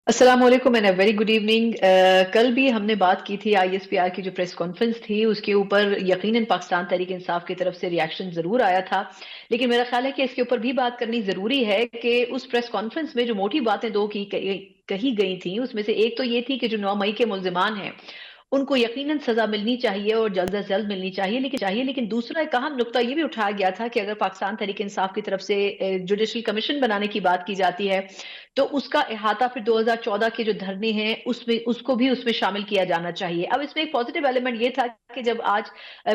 السلام علیکم and very good evening. کل بھی ہم نے بات کی تھی آئی ایس پی آر کی جو پریس کانفرنس تھی اس کے اوپر یقیناً پاکستان تحریک انصاف کی طرف سے ریاکشن ضرور آیا تھا، لیکن میرا خیال ہے کہ اس کے اوپر بھی بات کرنی ضروری ہے کہ اس پریس کانفرنس میں جو موٹی باتیں دو کی کہی گئی تھیں اس میں سے ایک تو یہ تھی کہ جو 9 مئی کے ملزمان ہیں ان کو یقیناً سزا ملنی چاہیے اور جلد از جلد ملنی چاہیے، لیکن دوسرا ایک اہم نقطہ یہ بھی اٹھایا گیا تھا کہ اگر پاکستان تحریک انصاف کی طرف سے جوڈیشل کمیشن بنانے کی بات کی جاتی ہے تو اس کا احاطہ پھر 2014 کے جو دھرنے ہیں اس کو بھی اس میں شامل کیا جانا چاہیے. اب اس میں ایک پازیٹیو ایلیمنٹ یہ تھا کہ جب آج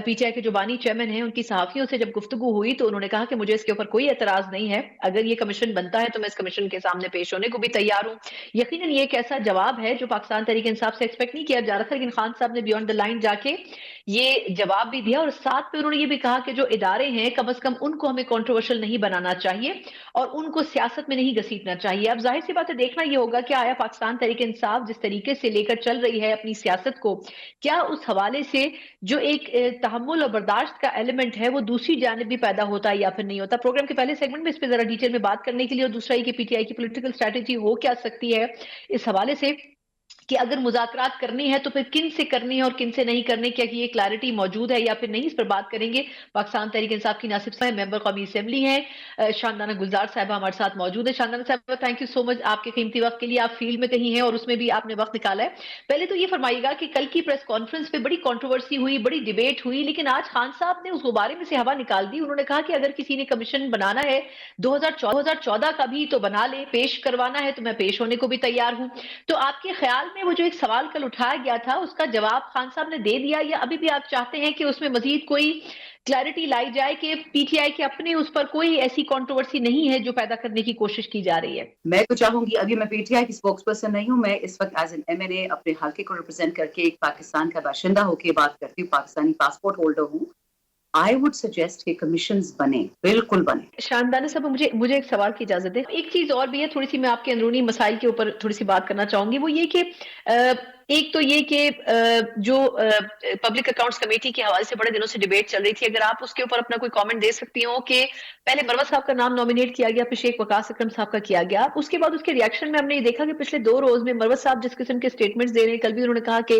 پی ٹی آئی کے جو بانی چیئرمین ہیں ان کی صحافیوں سے جب گفتگو ہوئی تو انہوں نے کہا کہ مجھے اس کے اوپر کوئی اعتراض نہیں ہے، اگر یہ کمیشن بنتا ہے تو میں اس کمیشن کے سامنے پیش ہونے کو بھی تیار ہوں. یقیناً یہ ایک ایسا جواب ہے جو پاکستان تحریک انصاف سے ایکسپیکٹ نہیں کیا جا رہا تھا، لیکن خان صاحب نے بیونڈ دا لائن جا کے یہ جواب بھی دیا اور ساتھ میں انہوں نے یہ بھی کہا کہ جو ادارے ہیں کم از کم ان کو ہمیں کنٹروورشل نہیں بنانا چاہیے اور ان کو سیاست میں نہیں گھسیٹنا چاہیے. اب ظاہر سی بات ہے دیکھنا یہ ہوگا کہ آیا پاکستان تحریک انصاف جس طریقے سے لے کر چل رہی ہے اپنی سیاست کو، کیا اس حوالے سے جو ایک تحمل اور برداشت کا ایلیمنٹ ہے وہ دوسری جانب بھی پیدا ہوتا ہے یا پھر نہیں ہوتا. پروگرام کے پہلے سیگمنٹ میں اس پہ ذرا ڈیٹیل میں بات کرنے کے لیے اور دوسرا یہ کہ پی ٹی آئی کی پولیٹیکل اسٹریٹجی ہو کیا سکتی ہے اس حوالے سے کہ اگر مذاکرات کرنی ہے تو پھر کن سے کرنی ہے اور کن سے نہیں کرنی، کیا یہ کلیئرٹی موجود ہے یا پھر نہیں، اس پر بات کریں گے. پاکستان تحریک انصاف کی ناصب صاحب ممبر قومی اسمبلی ہیں، شاندانہ گلزار صاحبہ ہمارے ساتھ موجود ہے. شاندانہ صاحبہ تھینک یو سو مچ آپ کے قیمتی وقت کے لیے، آپ فیلڈ میں کہیں ہیں اور اس میں بھی آپ نے وقت نکالا ہے. پہلے تو یہ فرمائیے گا کہ کل کی پریس کانفرنس پہ بڑی کنٹروورسی ہوئی، بڑی ڈیبیٹ ہوئی، لیکن آج خان صاحب نے اس غبارے میں سے ہوا نکال دی. انہوں نے کہا کہ اگر کسی نے کمیشن بنانا ہے 2014 کا بھی تو بنا لے، پیش کروانا ہے تو میں پیش ہونے کو بھی تیار ہوں. تو آپ کے خیال میں وہ جو ایک سوال کل اٹھایا گیا تھا اس کا جواب خان صاحب نے دے دیا یا ابھی بھی آپ چاہتے ہیں کہ اس میں مزید کوئی کلیئرٹی لائی جائے کہ پی ٹی آئی کے اپنے اس پر کوئی ایسی کنٹروورسی نہیں ہے جو پیدا کرنے کی کوشش کی جا رہی ہے؟ میں تو چاہوں گی، ابھی میں پی ٹی آئی کی اسپوکس پرسن نہیں ہوں، میں اس وقت ایز این ایم این اے اپنے حلقے کو ریپرزینٹ کر کے ایک پاکستان کا باشندہ ہو کے بات کرتی ہوں، پاکستانی پاسپورٹ ہولڈر ہوں. آئی وڈ سجیسٹ کہ کمیشنز بنے، بالکل بنے. شاندانہ صاحب مجھے ایک سوال کی اجازت ہے. ایک چیز اور بھی ہے، تھوڑی سی میں آپ کے اندرونی مسائل کے اوپر تھوڑی سی بات کرنا چاہوں گی. وہ یہ کہ ایک تو یہ کہ جو پبلک اکاؤنٹس کمیٹی کے حوالے سے بڑے دنوں سے ڈیبیٹ چل رہی تھی، اگر آپ اس کے اوپر اپنا کوئی کامنٹ دے سکتی ہوں کہ پہلے مروت صاحب کا نام نامینیٹ کیا گیا، پھر شیخ وقاص اکرم صاحب کا کیا گیا، اس کے بعد اس کے ریاکشن میں ہم نے یہ دیکھا کہ پچھلے 2 روز میں مروت صاحب جس قسم کے سٹیٹمنٹس دے رہے ہیں، کل بھی انہوں نے کہا کہ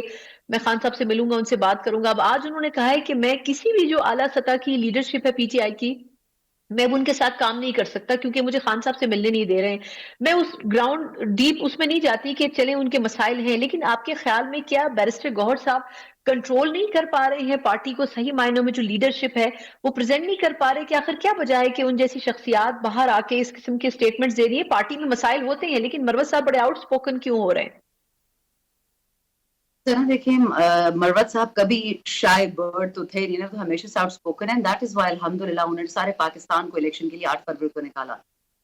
میں خان صاحب سے ملوں گا، ان سے بات کروں گا. اب آج انہوں نے کہا ہے کہ میں کسی بھی جو اعلیٰ سطح کی لیڈرشپ ہے پی ٹی آئی کی، میں اب ان کے ساتھ کام نہیں کر سکتا کیونکہ مجھے خان صاحب سے ملنے نہیں دے رہے ہیں. میں اس گراؤنڈ ڈیپ اس میں نہیں جاتی کہ چلیں ان کے مسائل ہیں، لیکن آپ کے خیال میں کیا بیرسٹر گوہر صاحب کنٹرول نہیں کر پا رہے ہیں پارٹی کو صحیح معنوں میں، جو لیڈرشپ ہے وہ پریزنٹ نہیں کر پا رہے کہ آخر کیا وجہ ہے کہ ان جیسی شخصیات باہر آ کے اس قسم کے سٹیٹمنٹس دے رہی ہے؟ پارٹی میں مسائل ہوتے ہیں لیکن مروت صاحب بڑے آؤٹ سپوکن کیوں ہو رہے ہیں؟ طرح دیکھیں، مروت صاحب کبھی شائے برڈ تو تھے نہیں، تو ہمیشہ آؤٹ اسپوکن ہے. دیٹ از وائی الحمدللہ انہوں نے سارے پاکستان کو الیکشن کے لیے 8 فروری کو نکالا.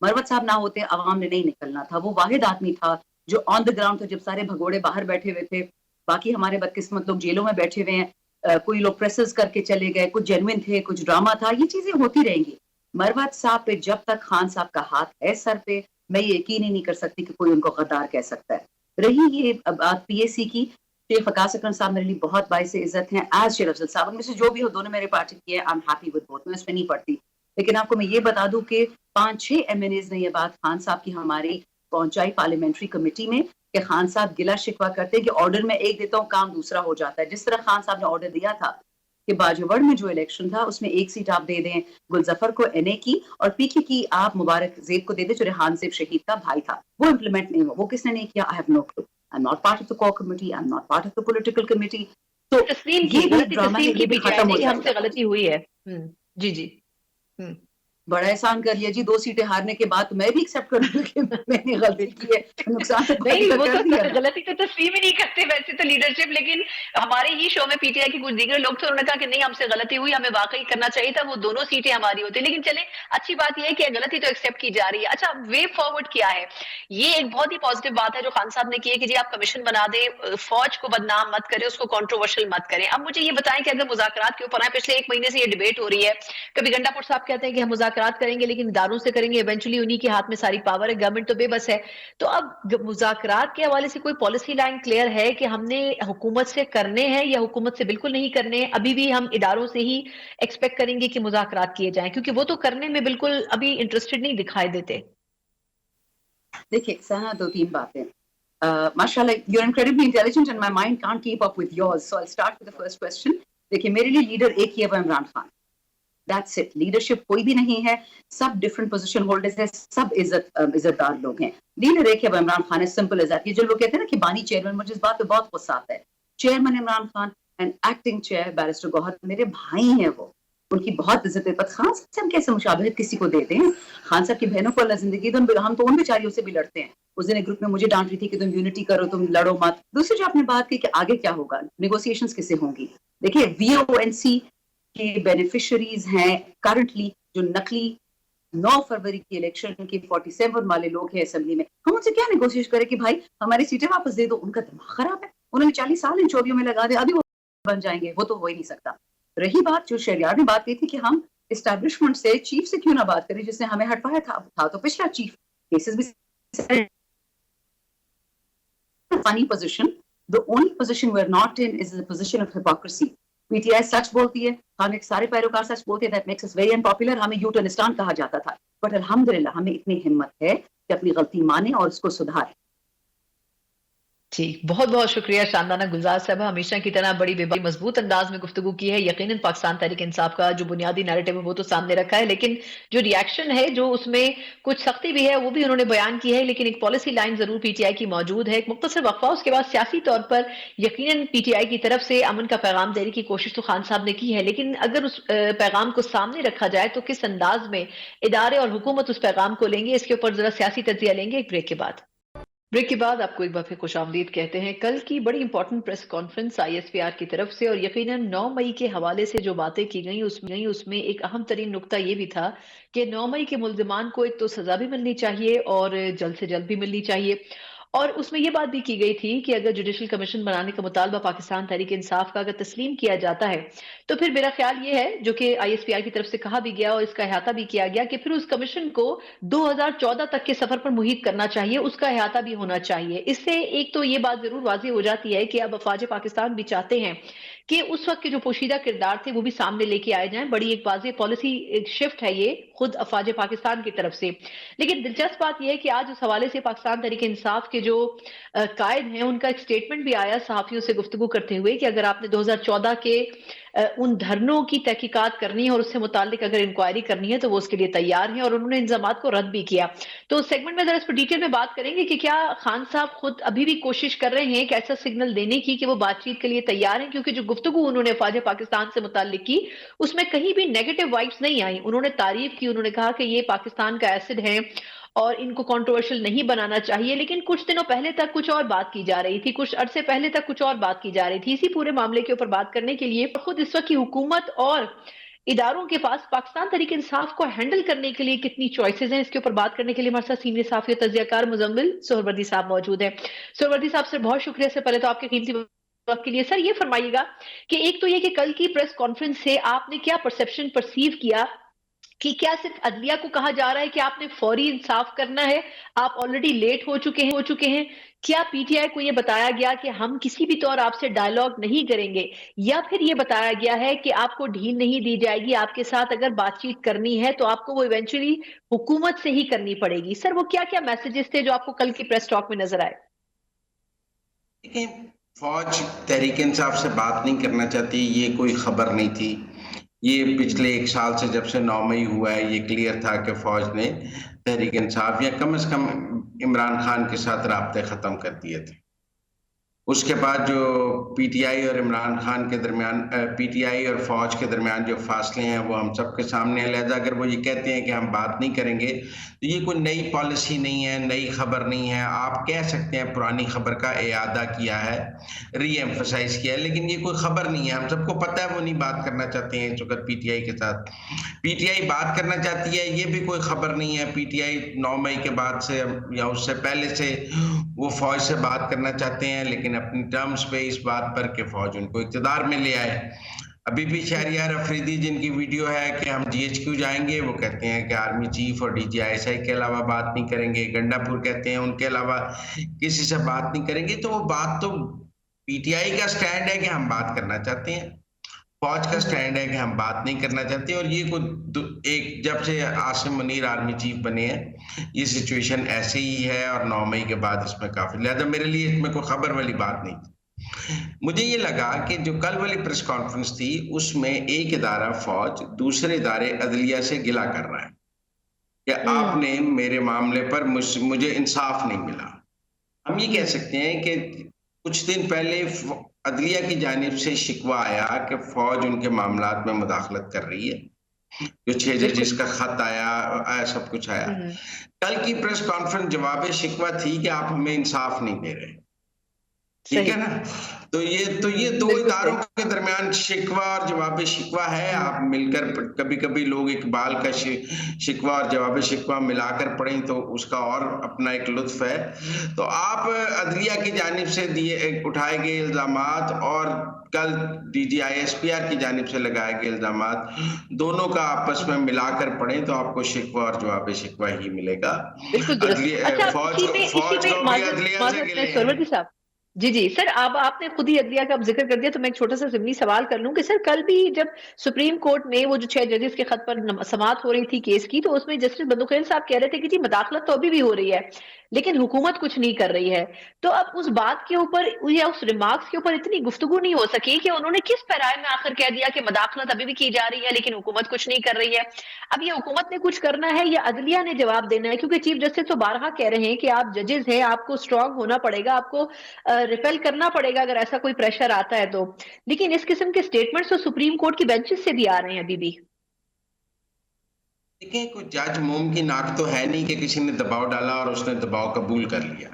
مروت صاحب نہ ہوتے عوام نے نہیں نکلنا تھا. وہ واحد آدمی تھا جو آن دا گراؤنڈ تھا جب سارے بھگوڑے باہر بیٹھے ہوئے تھے. باقی ہمارے بدقسمت لوگ جیلوں میں بیٹھے ہوئے ہیں، کوئی لوگ پریسز کر کے چلے گئے، کچھ جینوئن تھے، کچھ ڈرامہ تھا. یہ چیزیں ہوتی رہیں گی. مروت صاحب پہ جب تک خان صاحب کا ہاتھ ہے سر پہ، میں یہ یقین ہی نہیں کر سکتی کہ کوئی ان کو غدار کہہ سکتا ہے. رہی یہ بات پی اے سی کی، شیخ وقاص اکرم صاحب میرے لیے بہت باعث عزت ہیں ایز شیخ افضل صاحب. ان میں سے جو بھی ہو، دونوں میرے پارٹی کی ہے، I am happy with both, میں اس پہ نہیں پڑتی. لیکن آپ کو میں یہ بتا دوں کہ 5-6 ایم این ایز نے یہ بات خان صاحب کی ہماری پہنچائی پارلیمنٹری کمیٹی میں کہ خان صاحب گلا شکوا کرتے کہ آرڈر میں ایک دیتا ہوں کام دوسرا ہو جاتا ہے. جس طرح خان صاحب نے آرڈر دیا تھا کہ باجوڑ میں جو الیکشن تھا اس میں ایک سیٹ آپ دے دیں گلظفر کو این اے کی، اور پی کے کی آپ مبارک زیب کو دے دیں جو ریحان زیب شہید کا بھائی تھا. وہ امپلیمنٹ نہیں ہوا. وہ کس نے نہیں کیا؟ I have no kilo. I'm not part of the core committee. I'm not part of the political committee. تو تسلیم کی یہ بھی ایک غلطی ڈرامہ ہے، تسلیم یہ کی بھی پی ٹی آئی ختم نے ہو کہ ہم جائے سے گا. غلطی ہوئی ہے. جی جی. بڑا احسان کر لیا جی، 2 سیٹیں ہارنے کے بعد تو میں بھی ایکسپٹ کروں گی کہ میں نے غلطی کی ہے، نقصان تو پارٹی نہیں، کا وہ کر تو دیا نا. غلطی تو تسلیم ہی نہیں کرتے ویسے تو لیڈرشپ، لیکن ہمارے ہی شو میں پی ٹی آئی کے کچھ دیگر لوگ تھے، انہوں نے کہا کہ نہیں ہم سے غلطی ہوئی، ہمیں واقعی کرنا چاہیے تھا، وہ دونوں سیٹیں ہماری ہوتی. لیکن چلیں اچھی بات یہ ہے کہ غلطی تو ایکسیپٹ کی جا رہی ہے. اچھا، وے فارورڈ کیا ہے؟ یہ ایک بہت ہی پازیٹیو بات ہے جو خان صاحب نے کی ہے کہ جی آپ کمیشن بنا دیں، فوج کو بدنام مت کریں، اس کو کنٹروورشل مت کریں. اب مجھے یہ بتائیں کہ اگر مذاکرات کے اوپر آئیں، پچھلے 1 مہینے سے یہ ڈیبیٹ ہو رہی ہے، کبھی گنڈا پور صاحب کہتے ہیں کہ ہم مذاکرات کریں گے لیکن اداروں سے کریں گے، ایونچولی انہی کے ہاتھ میں ساری پاور ہے، گورنمنٹ تو بے بس ہے. تو اب مذاکرات کے حوالے سے کوئی پالیسی لائن کلیئر ہے کہ ہم نے حکومت سے کرنے ہیں یا حکومت سے بالکل نہیں کرنے؟ ابھی بھی ہم اداروں سے ہی ایکسپیکٹ کریں گے کہ مذاکرات کیے جائیں، کیونکہ وہ تو کرنے میں بالکل ابھی انٹرسٹڈ نہیں دکھائی دیتے. دیکھیے سنا 2-3 باتیں. MashaAllah, you're incredibly intelligent and my mind can't keep up with yours. So I'll start with the first question. देखिए मेरे लिए लीडर एक ही है, वो Imran Khan. That's it. Leadership कोई भी नहीं है, सब डिफरेंट पोजीशन होल्डर्स हैं, सब इज्जतदार लोग हैं. लीडर एक है, वो इमरान खान है. Simple as that. ये जो लोग कहते हैं ना कि बानी चेयरमैन, मुझे इस बात पे बहुत गुस्सा आता है. Chairman Imran Khan and acting chair barrister Gohar मेरे भाई हैं. वो उनकी बहुत इज्जत है. पर खान साहब से हम कैसे मुशाबहत किसी को देते हैं? खान साहब की बहनों को अल्लाह जिंदगी दे, हम तो उन बेचारियों से भी लड़ते हैं. उस दिन एक ग्रुप में मुझे डांट रही थी कि तुम यूनिटी करो, तुम लड़ो मत. दूसरी जो आपने बात की कि आगे क्या होगा, नेगोशिएशंस किससे होंगी. देखिए VONC के बेनिफिशियरीज हैं करंटली जो नकली 9 फरवरी की इलेक्शन के 47 वाले लोग हैं असेंबली में. हम उनसे क्या नेगोशिएट करें कि भाई हमारी सीटें वापस दे दो. उनका दिमाग खराब है. उन्होंने 40 साल इन चोरियों में लगा दिया, अभी वो बन जाएंगे. वो तो हो ही नहीं सकता. रही बात जो शहरियार ने बात की थी कि हम एस्टैब्लिशमेंट से चीफ से क्यों ना बात करें जिसने हमें हटवाया था तो पिछला चीफ. केसेस भी funny position. The only position we're not in is the position of hypocrisy. PTI सच बोलती है, हमें सारे पैरोकार सच बोलते हैं. That makes us very unpopular. हमें यूटर्निस्तान कहा जाता था. But अल्हम्दुलिल्लाह हमें इतनी हिम्मत है कि अपनी गलती माने और उसको सुधारे. जी, बहुत बहुत शुक्रिया शानदाना गुलजार साहब. हमेशा की तरह बड़ी मजबूत अंदाज में गुफ्तगू की है. यकीनन पाकिस्तान तहरीक इंसाफ का जो बुनियादी नैरेटिव है वो तो सामने रखा है, लेकिन जो रिएक्शन है, जो उसमें कुछ सख्ती भी है, वो भी उन्होंने बयान की है. लेकिन एक पॉलिसी लाइन जरूर PTI की मौजूद है. एक मुख्तसर वक्फा, उसके बाद सियासी तौर पर यकीनन PTI की तरफ से अमन का पैगाम देने की कोशिश तो खान साहब ने की है, लेकिन अगर उस पैगाम को सामने रखा जाए तो किस अंदाज में इदारे और हुकूमत उस पैगाम को लेंगे, इसके ऊपर जरा सियासी तज्जिया लेंगे एक ब्रेक के बाद. ब्रेक के बाद आपको एक बार फिर खुशामदीद कहते हैं. कल की बड़ी इंपॉर्टेंट प्रेस कॉन्फ्रेंस ISPR की तरफ से, और यकीनन 9 मई के हवाले से जो बातें की गई उसमें एक अहम तरीन नुक्ता ये भी था कि 9 मई के मुल्जिमान को एक तो सजा भी मिलनी चाहिए और जल्द से जल्द भी मिलनी चाहिए. और उसमें ये बात भी की गई थी कि अगर जुडिशल कमीशन बनाने का मुतालबा पाकिस्तान तहरीक इंसाफ का अगर तस्लीम किया जाता है तो फिर मेरा ख्याल ये है, जो कि ISPR की तरफ से कहा भी गया और इसका अहाता भी किया गया, कि फिर उस कमीशन को 2014 तक के सफर पर मुहित करना चाहिए, उसका अहाता भी होना चाहिए. इससे एक तो ये बात जरूर वाज़ेह हो जाती है कि अब अफवाज पाकिस्तान भी चाहते हैं कि उस वक्त के जो पोशीदा किरदार थे वो भी सामने लेके आए जाएं. बड़ी एक वाज़ेह पॉलिसी शिफ्ट है ये खुद अफवाज पाकिस्तान की तरफ से. लेकिन दिलचस्प बात यह है कि आज उस हवाले से पाकिस्तान तहरीक इंसाफ के जो कायद हैं उनका एक स्टेटमेंट भी आया सहाफियों से गुफ्तगू करते हुए कि अगर आपने 2014 के उन धरनों की तहकीकात करनी है और उससे मुतालिक अगर इंक्वायरी करनी है तो वो उसके लिए तैयार हैं, और उन्होंने इंजामात को रद्द भी किया. तो सेगमेंट में जरा इस पर डिटेल में बात करेंगे कि क्या खान साहब खुद अभी भी कोशिश कर रहे हैं कि ऐसा सिग्नल देने की कि वो बातचीत के लिए तैयार हैं, क्योंकि जो गुफ्तगू उन्होंने अफवाज पाकिस्तान से मुतालिक की उसमें कहीं भी नेगेटिव वाइब्स नहीं आई. उन्होंने तारीफ की, उन्होंने कहा कि ये पाकिस्तान का एसिड है और इनको कंट्रोवर्शियल नहीं बनाना चाहिए. लेकिन कुछ दिनों पहले तक कुछ और बात की जा रही थी, कुछ अरसे पहले तक कुछ और बात की जा रही थी. इसी पूरे मामले के ऊपर बात करने के लिए खुद इस वक्त की हुकूमत और इदारों के पास पाकिस्तान तहरीक इंसाफ को हैंडल करने के लिए कितनी चॉइसेस हैं, इसके ऊपर बात करने के लिए हमारे साथ सीनियर साफी और तज्जियाकार मुजम्मिल सोहरवर्दी साहब मौजूद हैं. सोहरवर्दी साहब से बहुत शुक्रिया. से पहले तो आपके कीमती वक्त के लिए सर ये फरमाइएगा कि एक तो ये कि कल की प्रेस कॉन्फ्रेंस से आपने क्या परसेप्शन परसीव किया कि क्या सिर्फ अदलिया को कहा जा रहा है कि आपने फौरी इंसाफ करना है, आप ऑलरेडी लेट हो चुके हैं? क्या PTI को यह बताया गया कि हम किसी भी तौर आपसे डायलॉग नहीं करेंगे, या फिर यह बताया गया है कि आपको ढील नहीं दी जाएगी, आपके साथ अगर बातचीत करनी है तो आपको वो इवेंचुअली हुकूमत से ही करनी पड़ेगी? सर वो क्या क्या मैसेजेस थे जो आपको कल की प्रेस टॉक में नजर आए? देखिए, फौज तहरीक इंसाफ से बात नहीं करना चाहती, ये कोई खबर नहीं थी. ये पिछले 1 साल से जब से 9 मई हुआ है ये क्लियर था कि फौज ने तहरीक इंसाफ या कम से कम इमरान खान के साथ राब्ते ख़त्म कर दिए थे. उसके बाद जो PTI और इमरान खान के दरमियान, PTI और फौज के दरमियान जो फासले हैं वो हम सबके सामने हैं. लिहाजा अगर वो ये कहते हैं कि हम बात नहीं करेंगे तो ये कोई नई पॉलिसी नहीं है, नई खबर नहीं है. आप कह सकते हैं पुरानी खबर का इयादा किया है, री एम्फसाइज किया है, लेकिन ये कोई खबर नहीं है. हम सबको पता है वो नहीं बात करना चाहते हैं इस वक्त PTI के साथ. PTI बात करना चाहती है, ये भी कोई खबर नहीं है. PTI 9 मई के बाद से या उससे पहले से वो फौज से बात करना चाहते हैं, लेकिन अपनी टर्म्स पे इस बात पर कि फौज उनको इक़्तिदार में ले आए. अभी भी शहरियार अफरीदी जिनकी वीडियो है कि हम GHQ जाएंगे, वो कहते हैं कि आर्मी चीफ और DGI के अलावा बात नहीं करेंगे. गंडापुर कहते हैं उनके अलावा किसी से बात नहीं करेंगे. तो वो बात तो PTI का स्टैंड है कि हम बात करना चाहते हैं. فوج کا سٹینڈ ہے کہ ہم بات نہیں کرنا چاہتے، اور یہ ایک جب سے عاصم منیر آرمی چیف بنے ہیں یہ سچویشن ایسے ہی ہے، اور 9 مئی کے بعد اس میں کافی، لہذا میرے لیے اس میں کوئی خبر والی بات نہیں تھی۔ مجھے یہ لگا کہ جو کل والی پریس کانفرنس تھی اس میں ایک ادارہ فوج دوسرے ادارے عدلیہ سے گلہ کر رہا ہے کہ آپ نے میرے معاملے پر مجھے انصاف نہیں ملا۔ ہم یہ کہہ سکتے ہیں کہ کچھ دن پہلے عدلیہ کی جانب سے شکوہ آیا کہ فوج ان کے معاملات میں مداخلت کر رہی ہے، جو 6 ججز کا خط آیا سب کچھ آیا۔ کل کی پریس کانفرنس جواب شکوہ تھی کہ آپ ہمیں انصاف نہیں دے رہے، ٹھیک ہے نا؟ تو یہ دو اداروں کے درمیان شکوہ اور جواب شکوہ ہے۔ آپ مل کر کبھی کبھی لوگ اقبال کا شکوہ اور جواب شکوہ ملا کر پڑھیں تو اس کا اور اپنا ایک لطف ہے۔ تو آپ عدلیہ کی جانب سے اٹھائے گئے الزامات اور کل D G I S P R کی جانب سے لگائے گئے الزامات، دونوں کا آپس میں ملا کر پڑھیں تو آپ کو شکوہ اور جواب شکوہ ہی ملے گا۔ فوج کو بھی عدلیہ سے گلے۔ جی سر، آپ نے خود ہی عدلیہ کا ذکر کر دیا تو میں ایک چھوٹا سا ضمنی سوال کر لوں کہ سر کل بھی جب سپریم کورٹ میں وہ جو 6 ججز کے خط پر سماعت ہو رہی تھی کیس کی، تو اس میں جسٹس بندوخیل صاحب کہہ رہے تھے کہ جی مداخلت تو ابھی بھی ہو رہی ہے لیکن حکومت کچھ نہیں کر رہی ہے۔ تو اب اس بات کے اوپر یا اس ریمارکس کے اوپر اتنی گفتگو نہیں ہو سکی کہ انہوں نے کس پیرائے میں آخر کہہ دیا کہ مداخلت ابھی بھی کی جا رہی ہے لیکن حکومت کچھ نہیں کر رہی ہے۔ اب یہ حکومت نے کچھ کرنا ہے یا عدلیہ نے جواب دینا ہے؟ کیونکہ چیف جسٹس تو بارہا کہہ رہے ہیں کہ آپ ججز ہیں، آپ کو اسٹرانگ ہونا پڑے گا، آپ کو ریپیل کرنا پڑے گا اگر ایسا کوئی پریشر آتا ہے تو، لیکن اس قسم کے سٹیٹمنٹس تو سپریم کورٹ کی بینچز سے بھی آ رہے ہیں ابھی بھی۔ دیکھیں، کوئی جج موم کی ناک تو ہے نہیں کہ کسی نے دباؤ ڈالا اور اس نے دباؤ قبول کر لیا۔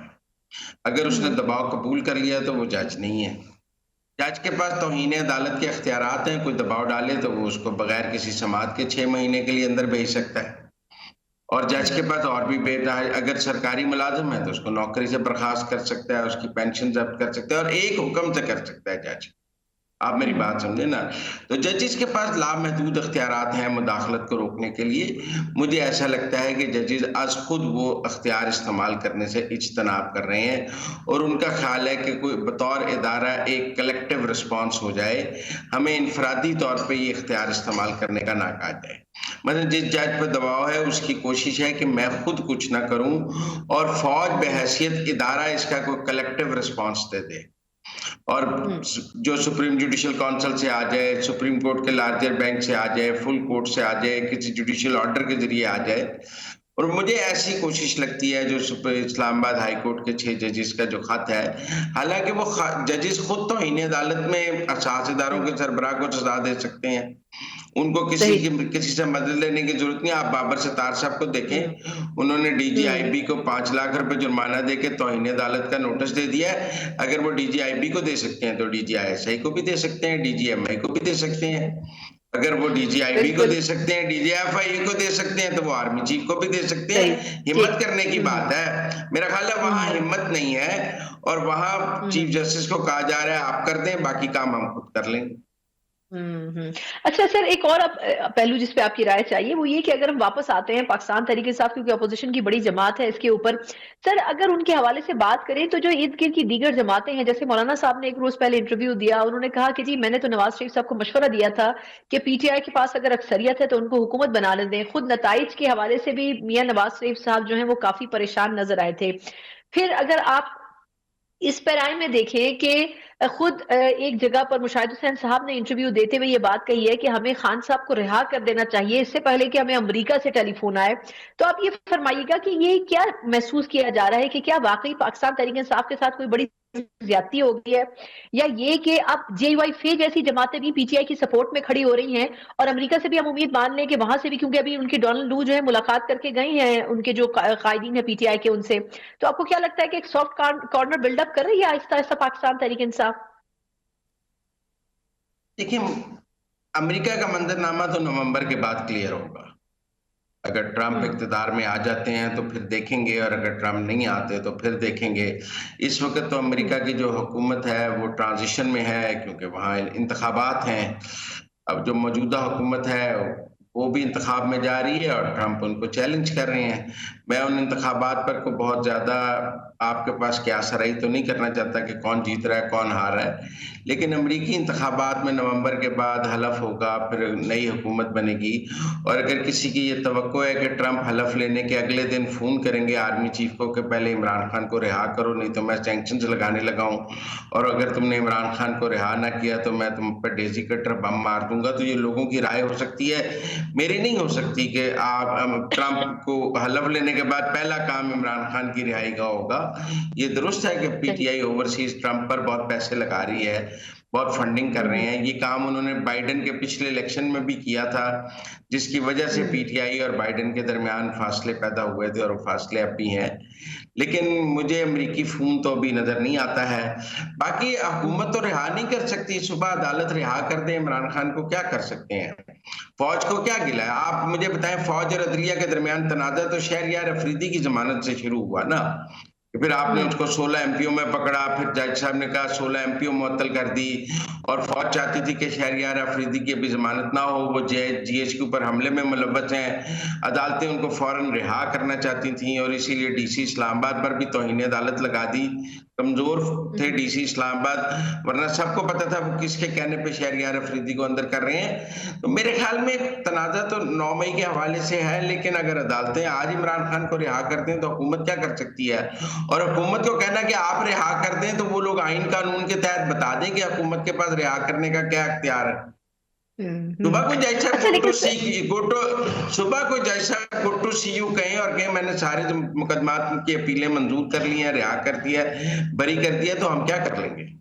اگر اس نے دباؤ قبول کر لیا تو وہ جج نہیں ہے۔ جج کے پاس توہین عدالت کے اختیارات ہیں، کوئی دباؤ ڈالے تو وہ اس کو بغیر کسی سماعت کے 6 مہینے کے لیے اندر بھیج سکتا ہے، اور جج کے پاس اور بھی اگر سرکاری ملازم ہے تو اس کو نوکری سے برخاست کر سکتا ہے، اس کی پینشن ضبط کر سکتا ہے، اور ایک حکم سے کر سکتا ہے جج۔ آپ میری بات سمجھیں نا؟ تو ججز کے پاس لامحدود اختیارات ہیں مداخلت کو روکنے کے لیے۔ مجھے ایسا لگتا ہے کہ ججز از خود وہ اختیار استعمال کرنے سے اجتناب کر رہے ہیں، اور ان کا خیال ہے کہ کوئی بطور ادارہ ایک کلیکٹیو رسپانس ہو جائے، ہمیں انفرادی طور پہ یہ اختیار استعمال کرنے کا نہ کہا جائے۔ مثلا جس جج پہ دباؤ ہے اس کی کوشش ہے کہ میں خود کچھ نہ کروں اور فوج بحیثیت ادارہ اس کا کوئی کلیکٹیو رسپانس دے دے، اور جو سپریم جوڈیشل کونسل سے آ جائے، سپریم کورٹ کے لارجر بینچ سے آ جائے، فل کورٹ سے آ جائے، کسی جوڈیشل آرڈر کے ذریعے آ جائے۔ اور مجھے ایسی کوشش لگتی ہے جو اسلام آباد ہائی کورٹ کے 6 ججز کا جو خط ہے، حالانکہ وہ ججز خود توہین عدالت میں اساس اداروں کے سربراہ کو سزا دے سکتے ہیں، ان کو کسی سے مدد لینے کی ضرورت نہیں۔ آپ بابر ستار صاحب کو دیکھیں، انہوں نے ڈی جی آئی بی کو 5 لاکھ روپے جرمانہ دے کے توہین عدالت کا نوٹس دے دیا ہے۔ اگر وہ ڈی جی آئی بی کو دے سکتے ہیں تو D G I S I کو بھی دے سکتے ہیں، ڈی جی ایم آئی کو بھی دے سکتے ہیں۔ اگر وہ ڈی جی آئی بی کو دے سکتے ہیں، ڈی جی ایف آئی کو دے سکتے ہیں، تو وہ آرمی چیف کو بھی دے سکتے ہیں۔ ہمت کرنے کی بات ہے۔ میرا خیال ہے وہاں ہمت نہیں ہے، اور وہاں چیف جسٹس کو کہا جا رہا ہے آپ کر دیں، باقی کام ہم خود کر لیں گے۔ اچھا سر، ایک اور پہلو جس پہ آپ کی رائے چاہیے وہ یہ کہ اگر ہم واپس آتے ہیں پاکستان تحریک انصاف، کیونکہ اپوزیشن کی بڑی جماعت ہے اس کے اوپر، سر اگر ان کے حوالے سے بات کریں تو جو ارد گرد کی دیگر جماعتیں ہیں، جیسے مولانا صاحب نے ایک روز پہلے انٹرویو دیا، انہوں نے کہا کہ جی میں نے تو نواز شریف صاحب کو مشورہ دیا تھا کہ پی ٹی آئی کے پاس اگر اکثریت ہے تو ان کو حکومت بنا لیں دیں۔ خود نتائج کے حوالے سے بھی میاں نواز شریف صاحب جو ہیں وہ کافی پریشان نظر آئے تھے۔ پھر اگر آپ اس پیرائے میں دیکھیں کہ خود ایک جگہ پر مشاہد حسین صاحب نے انٹرویو دیتے ہوئے یہ بات کہی ہے کہ ہمیں خان صاحب کو رہا کر دینا چاہیے اس سے پہلے کہ ہمیں امریکہ سے ٹیلی فون آئے، تو آپ یہ فرمائیے گا کہ یہ کیا محسوس کیا جا رہا ہے کہ کیا واقعی پاکستان تحریک انصاف کے ساتھ کوئی بڑی زیادتی ہو گئی ہے، یا یہ کہ اب جے وائی فے جیسی جماعتیں بھی پی ٹی آئی کی سپورٹ میں کھڑی ہو رہی ہیں، اور امریکہ سے بھی ہم امید مان لیں کہ وہاں سے بھی، کیونکہ ابھی ان کے ڈونلڈ لو جو ہے ملاقات کر کے گئے ہیں ان کے جو قائدین ہیں پی ٹی آئی کے ان سے، تو آپ کو کیا لگتا ہے کہ ایک سافٹ کارنر بلڈ اپ کر رہی ہے آہستہ آہستہ پاکستان تحریک انصاف؟ دیکھیں، امریکہ کا منظرنامہ تو نومبر کے بعد کلیئر ہوگا۔ اگر ٹرمپ اقتدار میں آ جاتے ہیں تو پھر دیکھیں گے، اور اگر ٹرمپ نہیں آتے تو پھر دیکھیں گے۔ اس وقت تو امریکہ کی جو حکومت ہے وہ ٹرانزیشن میں ہے، کیونکہ وہاں انتخابات ہیں۔ اب جو موجودہ حکومت ہے وہ بھی انتخاب میں جا رہی ہے، اور ٹرمپ ان کو چیلنج کر رہے ہیں۔ میں ان انتخابات پر کو بہت زیادہ آپ کے پاس کیا سرائی تو نہیں کرنا چاہتا کہ کون جیت رہا ہے کون ہار رہا ہے، لیکن امریکی انتخابات میں نومبر کے بعد حلف ہوگا، پھر نئی حکومت بنے گی، اور اگر کسی کی یہ توقع ہے کہ ٹرمپ حلف لینے کے اگلے دن فون کریں گے آرمی چیف کو کہ پہلے عمران خان کو رہا کرو نہیں تو میں سینکشنز لگانے لگا ہوں، اور اگر تم نے عمران خان کو رہا نہ کیا تو میں تم پر ڈیزی کٹر بم مار دوں گا، تو یہ لوگوں کی رائے ہو سکتی ہے، میری نہیں ہو سکتی کہ آپ ٹرمپ کو حلف لینے کے بعد پہلا کام عمران خان کی رہائی کا ہوگا۔ یہ درست ہے کہ P T I overseas Trump پر بہت پیسے لگا رہی ہے، بہت فنڈنگ کر رہے ہیں، یہ کام انہوں نے بائیڈن کے پچھلے الیکشن میں بھی کیا تھا، جس کی وجہ سے پی ٹی آئی اور بائیڈن کے درمیان فاصلے پیدا ہوئے تھے، اور وہ فاصلے اب بھی ہیں، لیکن مجھے امریکی فون تو ابھی نظر نہیں آتا ہے۔ باقی حکومت تو رہا نہیں کر سکتی، صبح عدالت رہا کر دیں عمران خان کو، کیا کر سکتے ہیں؟ فوج کو کیا گلا ہے؟ آپ مجھے بتائیں، فوج اور عدلیہ کے درمیان تنازع تو شہریار افریدی کی ضمانت سے شروع ہوا نا، پھر آپ نے اس کو 16 ایم پیوں میں پکڑا، پھر جج صاحب نے کہا 16 ایم پیوں معطل کر دی، اور فوج چاہتی تھی کہ شہریار افریدی کی ابھی ضمانت نہ ہو، وہ جی ایچ کے اوپر حملے میں ملوث ہیں، عدالتیں ان کو فوراً رہا کرنا چاہتی تھیں، اور اسی لیے ڈی سی اسلام آباد پر بھی توہین عدالت لگا دی۔ کمزور تھے ڈی سی اسلام آباد، ورنہ سب کو پتا تھا وہ کس کے کہنے پہ شہریار افریدی کو اندر کر رہے ہیں۔ تو میرے خیال میں تنازع تو 9 مئی کے حوالے سے ہے، لیکن اگر عدالتیں آج عمران خان کو رہا کر دیں تو حکومت کیا کر سکتی ہے؟ اور حکومت کو کہنا کہ آپ رہا کر دیں تو وہ لوگ آئین قانون کے تحت بتا دیں کہ حکومت کے پاس رہا کرنے کا کیا اختیار ہے۔ صبح کو جیسا گڈ ٹو سی یو کہیں اور کہیں میں نے سارے مقدمات کی اپیلیں منظور کر لی ہیں، رہا کر دیا ہے، بری کر دیا، تو ہم کیا کر لیں گے؟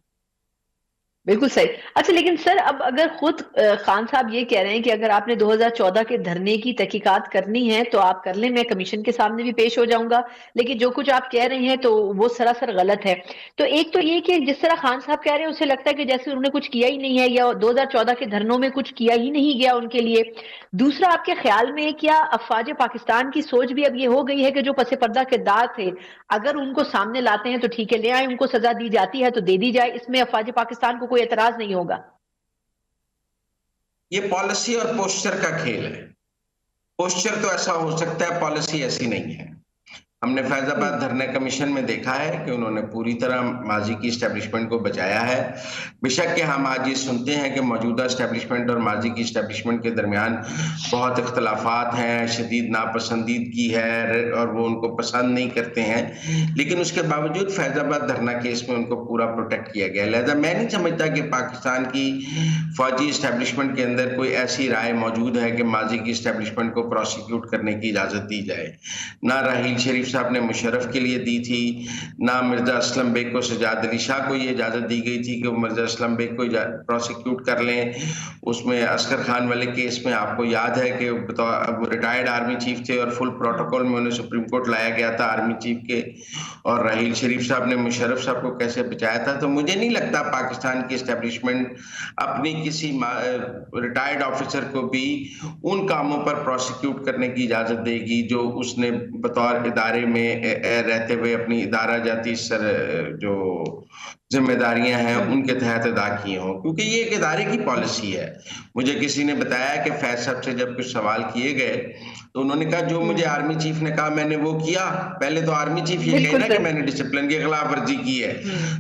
بالکل صحیح۔ اچھا لیکن سر، اب اگر خود خان صاحب یہ کہہ رہے ہیں کہ اگر آپ نے 2014 کے دھرنے کی تحقیقات کرنی ہے تو آپ کر لیں، میں کمیشن کے سامنے بھی پیش ہو جاؤں گا، لیکن جو کچھ آپ کہہ رہے ہیں تو وہ سراسر غلط ہے۔ تو ایک تو یہ کہ جس طرح خان صاحب کہہ رہے ہیں اسے لگتا ہے کہ جیسے انہوں نے کچھ کیا ہی نہیں ہے، یا 2014 کے دھرنوں میں کچھ کیا ہی نہیں گیا ان کے لیے۔ دوسرا، آپ کے خیال میں کیا افواج پاکستان کی سوچ بھی اب یہ ہو گئی ہے کہ جو پس پردہ کردار تھے اگر ان کو سامنے لاتے ہیں تو ٹھیک ہے، لے آئیں، ان کو سزا دی جاتی ہے تو دے دی جائے، اس میں افواج پاکستان کو کوئی اعتراض نہیں ہوگا؟ یہ پالیسی اور پوسچر کا کھیل ہے۔ پوسچر تو ایسا ہو سکتا ہے، پالیسی ایسی نہیں ہے۔ ہم نے فیض آباد دھرنے کمیشن میں دیکھا ہے کہ انہوں نے پوری طرح ماضی کی اسٹیبلشمنٹ کو بچایا ہے۔ بے شک کہ ہم آج یہ سنتے ہیں کہ موجودہ اسٹیبلشمنٹ اور ماضی کی اسٹیبلشمنٹ کے درمیان بہت اختلافات ہیں، شدید ناپسندیدگی ہے، اور وہ ان کو پسند نہیں کرتے ہیں، لیکن اس کے باوجود فیض آباد دھرنا کیس میں ان کو پورا پروٹیکٹ کیا گیا۔ لہذا میں نہیں سمجھتا کہ پاکستان کی فوجی اسٹیبلشمنٹ کے اندر کوئی ایسی رائے موجود ہے کہ ماضی کی اسٹیبلشمنٹ کو پروسیکیوٹ کرنے کی اجازت دی جائے۔ نہ راحیل شریف صاحب نے مشرف کے لیے دی تھی، نہ مرزا اسلم بیگ کو، سجاد علی شاہ کو یہ اجازت دی گئی تھی کہ وہ مرزا اسلم بیگ کو پروسیکیوٹ کر لیں۔ اس میں اصغر خان والے کیس میں آپ کو یاد ہے کہ ریٹائرڈ آرمی چیف تھے اور فل پروٹوکول میں انہیں سپریم کورٹ لایا گیا تھا آرمی چیف کے، اور راحیل شریف صاحب نے مشرف صاحب کو کیسے بچایا تھا۔ تو مجھے نہیں لگتا پاکستان کی اسٹیبلشمنٹ اپنی کسی ریٹائرڈ آفیسر کو بھی ان کاموں پر پروسیکیوٹ کرنے کی اجازت دے گی جو اس نے بطور ادارے میں رہتے ہوئے اپنی ادارہ جاتی جو ذمہ داریاں ہیں ان کے تحت ادا کیے ہوں، کیونکہ یہ ایک ادارے کی پالیسی ہے۔ مجھے کسی نے بتایا کہ فیض صاحب سے جب کچھ سوال کیے گئے تو انہوں نے کہا جو مجھے آرمی چیف نے کہا میں نے وہ کیا۔ پہلے تو آرمی چیف یہ کہے نا کہ میں نے ڈسپلن کی خلاف ورزی کی ہے۔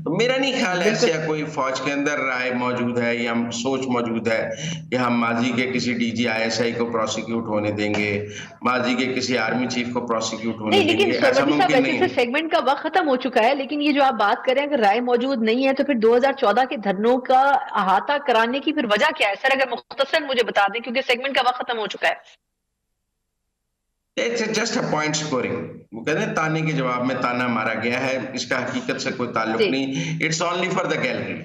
تو میرا نہیں خیال ایسا کوئی فوج کے اندر رائے موجود ہے یا سوچ موجود ہے کہ ہم ماضی کے کسی D G I S I کو پروسیکیوٹ ہونے دیں گے، ماضی کے کسی آرمی چیف کو پروسیکیوٹ ہونے دیں گے، ایسا ممکن نہیں ہے۔ سیگمنٹ کا وقت ختم ہو چکا ہے، لیکن یہ جو آپ بات کریں اگر رائے موجود نہیں ہے تو پھر 2014 کے دھرنوں کا احاطہ کرانے کی پھر وجہ کیا ہے سر؟ اگر مختصر مجھے بتا دیں کیونکہ سیگمنٹ کا وقت ختم ہو چکا ہے۔ It's just a point scoring. وہ کہتے ہیں تانے کے جواب میں تانا مارا گیا ہے، اس کا حقیقت سے کوئی تعلق نہیں۔ It's only for the gallery.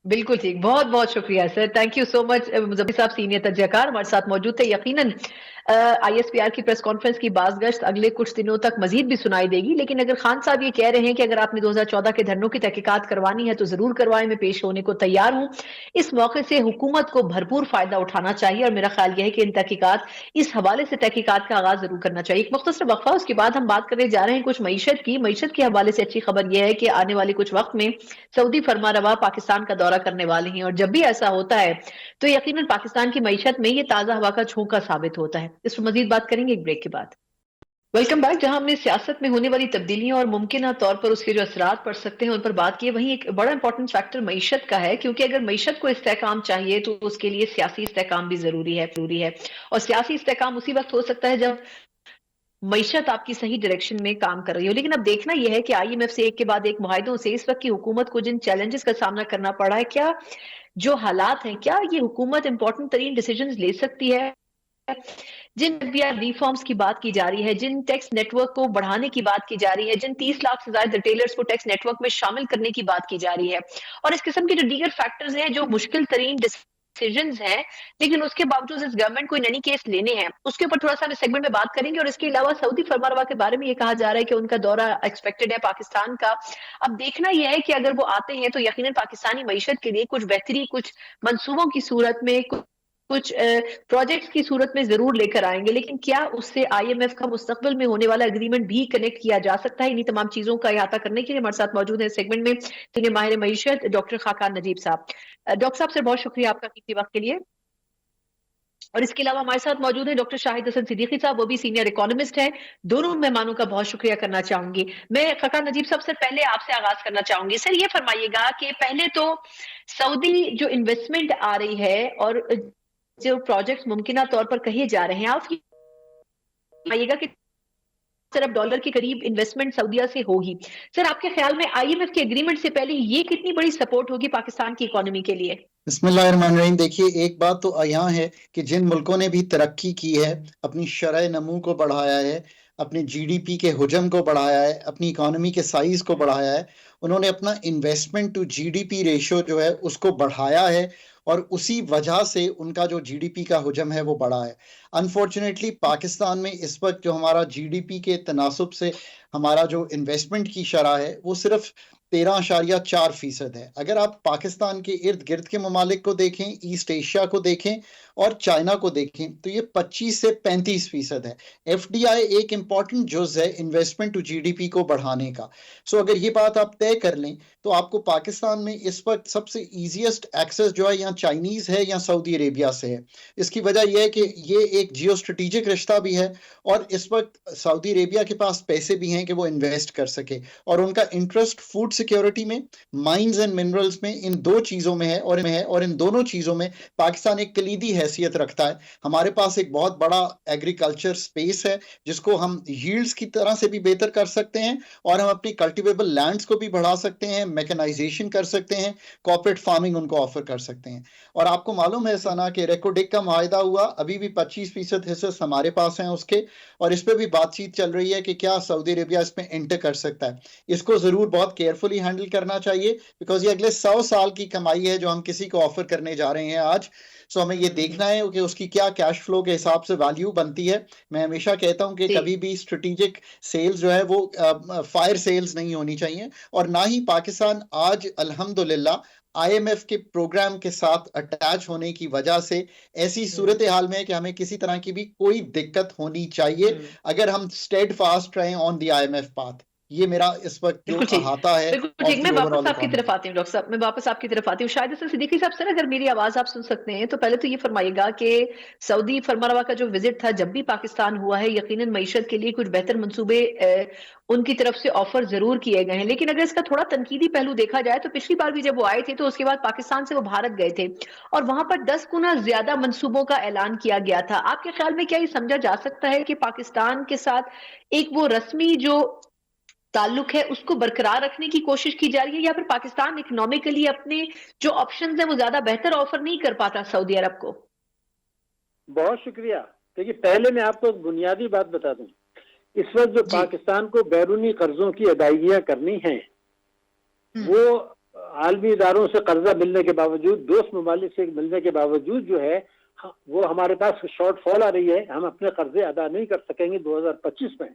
بالکل ٹھیک، بہت بہت شکریہ سر، تھینک یو سو مچ۔ مظفر صاحب سینئر تجزیہ کار ہمارے ساتھ موجود تھے۔ یقیناً آئی ایس پی آر کی پریس کانفرنس کی بازگشت اگلے کچھ دنوں تک مزید بھی سنائی دے گی، لیکن اگر خان صاحب یہ کہہ رہے ہیں کہ اگر آپ نے 2014 کے دھرنوں کی تحقیقات کروانی ہے تو ضرور کروائیں، میں پیش ہونے کو تیار ہوں۔ اس موقع سے حکومت کو بھرپور فائدہ اٹھانا چاہیے، اور میرا خیال یہ ہے کہ ان تحقیقات اس حوالے سے تحقیقات کا آغاز ضرور کرنا چاہیے۔ ایک مختصر وقفہ، اس کے بعد ہم بات کرنے جا رہے ہیں کچھ معیشت کی۔ معیشت کے حوالے سے اچھی خبر یہ ہے کہ آنے والے کچھ وقت میں سعودی فرما روا پاکستان کا دورہ کرنے والے ہیں، اور جب بھی ایسا ہوتا ہے تو یقیناً پاکستان کی معیشت میں یہ تازہ ہوا کا جھونکا ثابت ہوتا ہے۔ اس پر مزید بات کریں گے ایک بریک کے بعد۔ Welcome back. जहां हमने सियासत में होने वाली तब्दीलियां और मुमकिन तौर पर उसके जो असरात पड़ सकते हैं उन पर बात की है, वहीं एक बड़ा इंपॉर्टेंट फैक्टर मईशत का है, क्योंकि अगर मईशत को इस्तेहकाम चाहिए तो उसके लिए सियासी इस्तेहकाम भी जरूरी है। और सियासी इस्तेहकाम उसी वक्त हो सकता है जब मईशत आपकी सही डायरेक्शन में काम कर रही हो। लेकिन अब देखना यह है कि आईएमएफ से एक के बाद एक मुआहिदों से इस वक्त की हुकूमत को जिन चैलेंजेस का सामना करना पड़ा है, क्या जो हालात हैं, क्या ये हुकूमत इंपॉर्टेंट तरीन डिसीजन ले सकती है? जिन रिफॉर्म्स की बात की जा रही है, जिन टैक्स नेटवर्क को बढ़ाने की बात की जा रही है, जिन 30 लाख से ज्यादा रिटेलर्स को टैक्स नेटवर्क में शामिल करने की बात की जा रही है, और इस किस्म के जो दीगर फैक्टर्स हैं जो मुश्किल तरीन डिसीजंस हैं, लेकिन उसके बावजूद इस गवर्नमेंट को इन एनी केस लेने हैं, उसके ऊपर थोड़ा सा हम इस सेगमेंट में बात करेंगे। और इसके अलावा सऊदी फरमानरवा के बारे में ये कहा जा रहा है कि उनका दौरा एक्सपेक्टेड है पाकिस्तान का। अब देखना यह है कि अगर वो आते हैं तो यकीनन पाकिस्तानी मईशत के लिए कुछ बेहतरी, कुछ मंसूबों की सूरत में, कुछ प्रोजेक्ट्स की सूरत में जरूर लेकर आएंगे, लेकिन क्या उससे आईएमएफ का मुस्तकबिल में होने वाला एग्रीमेंट भी कनेक्ट किया जा सकता है? इन्हीं तमाम चीजों का अहाता करने के लिए हमारे साथ मौजूद है सेगमेंट में सीनियर माहिर मईशत डॉक्टर खाकान नजीब साहब। डॉक्टर साहब से बहुत शुक्रिया आपका कीमती वक्त के लिए। और इसके अलावा हमारे साथ मौजूद है डॉक्टर शाहिद हसन सिद्दीकी साहब, वो भी सीनियर इकोनॉमिस्ट हैं। दोनों मेहमानों का बहुत शुक्रिया करना चाहूंगी। मैं खाकान नजीब साहब सर पहले आपसे आगाज करना चाहूंगी। सर ये फरमाइएगा कि पहले तो सऊदी जो इन्वेस्टमेंट आ रही है और जो प्रोजेक्ट्स मुमकिन तौर पर कहे जा रहे हैं, आप आइएगा कि $1 अरब के करीब इन्वेस्टमेंट सऊदीया से होगी। सर आपके ख्याल में आईएमएफ के एग्रीमेंट से पहले ये कितनी बड़ी सपोर्ट होगी पाकिस्तान की इकोनॉमी के लिए? बिस्मिल्लाहिर्रहमानिर्रहीम। देखिए, एक बात तो यहाँ है कि जिन मुल्कों ने भी तरक्की की है, अपनी शरह नमू को बढ़ाया है, अपने जीडीपी के हुजम को बढ़ाया है, अपनी इकोनॉमी के साइज को बढ़ाया है, उन्होंने अपना इन्वेस्टमेंट टू जीडीपी रेशो जो है उसको बढ़ाया है, और उसी वजह से उनका जो जीडीपी का हुजम है वो बढ़ा है। अनफॉर्चुनेटली पाकिस्तान में इस वक्त जो हमारा जीडीपी के तनासुब से हमारा जो इन्वेस्टमेंट की शरह है वो सिर्फ 13.4% है। अगर आप पाकिस्तान के इर्द गिर्द के ममालिक को देखें, ईस्ट एशिया को देखें और चाइना को देखें, तो ये 25 से 35% है। एफडीआई एक इम्पॉर्टेंट जुज़ है इन्वेस्टमेंट टू जीडीपी को बढ़ाने का। सो अगर ये बात आप तय कर लें तो आपको पाकिस्तान में इस वक्त सबसे ईजीएस्ट एक्सेस जो है या चाइनीज़ है या सऊदी अरेबिया से है। इसकी वजह यह है कि ये एक जियो स्ट्रेटिजिक रिश्ता भी है, और इस वक्त सऊदी अरेबिया के पास पैसे भी हैं कि वो इन्वेस्ट कर सके, और उनका इंटरेस्ट फूड सिक्योरिटी में, माइंस एंड मिनरल्स में, इन दो चीज़ों में है। और इन दोनों चीज़ों में पाकिस्तान एक कलीदी हैसियत रखता है। हमारे पास एक बहुत बड़ा एग्रीकल्चर स्पेस है जिसको हम यील्ड्स की तरह से भी बेहतर कर सकते हैं, और हम अपनी कल्टिवेबल लैंड्स को भी बढ़ा सकते हैं, मैकेनाइजेशन कर सकते हैं, कॉर्पोरेट फार्मिंग उनको ऑफर कर सकते हैं। और आपको मालूम है सना कि रेकोडेक का मुआहिदा हुआ, अभी भी 25% हिस्से हमारे पास हैं उसके, और इस पे भी बातचीत चल रही है कि क्या सऊदी अरेबिया इसमें एंटर कर सकता है। इसको जरूर बहुत केयरफुली हैंडल करना चाहिए, बिकॉज ये अगले 100 साल की कमाई है जो हम किसी को ऑफर करने जा रहे हैं आज। सो हमें ये देखना है कि उसकी क्या कैश फ्लो के हिसाब से वैल्यू बनती है। मैं हमेशा कहता हूं कि कभी भी स्ट्रेटेजिक सेल्स जो है वो फायर सेल्स नहीं होनी चाहिए, और ना ही पाकिस्तान आज अल्हम्दुलिल्लाह आईएमएफ के प्रोग्राम के साथ अटैच होने की वजह से ऐसी सूरत हाल में है कि हमें किसी तरह की भी कोई दिक्कत होनी चाहिए अगर हम स्टेड फास्ट रहे ऑन द आईएमएफ पाथ। ये मेरा इस वक्त जो अहाता है। बिल्कुल ठीक। मैं वापस आपकी तरफ आती हूँ डॉक्टर साहब, मैं वापस आपकी तरफ आती हूँ। शायद हसन सिद्दीकी साहब सर अगर मेरी आवाज आप सुन सकते हैं तो पहले तो ये फरमाइएगा कि सऊदी फरमानरवा का जो विजिट था जब भी पाकिस्तान हुआ है, यकीनन मईशत के लिए कुछ बेहतर मंसूबे उनकी तरफ से ऑफर जरूर किए गए हैं, लेकिन अगर इसका थोड़ा तनकीदी पहलू देखा जाए तो पिछली बार भी जब वो आए थे तो उसके बाद पाकिस्तान से वो भारत गए थे और वहां पर 10 गुना ज्यादा मंसूबों का ऐलान किया गया था। आपके ख्याल में क्या ये समझा जा सकता है कि पाकिस्तान के साथ एक वो रस्मी जो ताल्लुक है उसको बरकरार रखने की कोशिश की जा रही है, या फिर पाकिस्तान इकोनॉमिकली अपने जो ऑप्शंस है वो ज्यादा बेहतर ऑफर नहीं कर पाता सऊदी अरब को? बहुत शुक्रिया। देखिए, पहले मैं आपको एक बुनियादी बात बता दूं। इस वक्त जो पाकिस्तान को बैरूनी कर्जों की अदायगियां करनी है वो आलमी इदारों से कर्जा मिलने के बावजूद, दोस्त ममालिक से मिलने के बावजूद जो है वो हमारे पास शॉर्ट फॉल आ रही है। हम अपने कर्जे अदा नहीं कर सकेंगे 2025 में।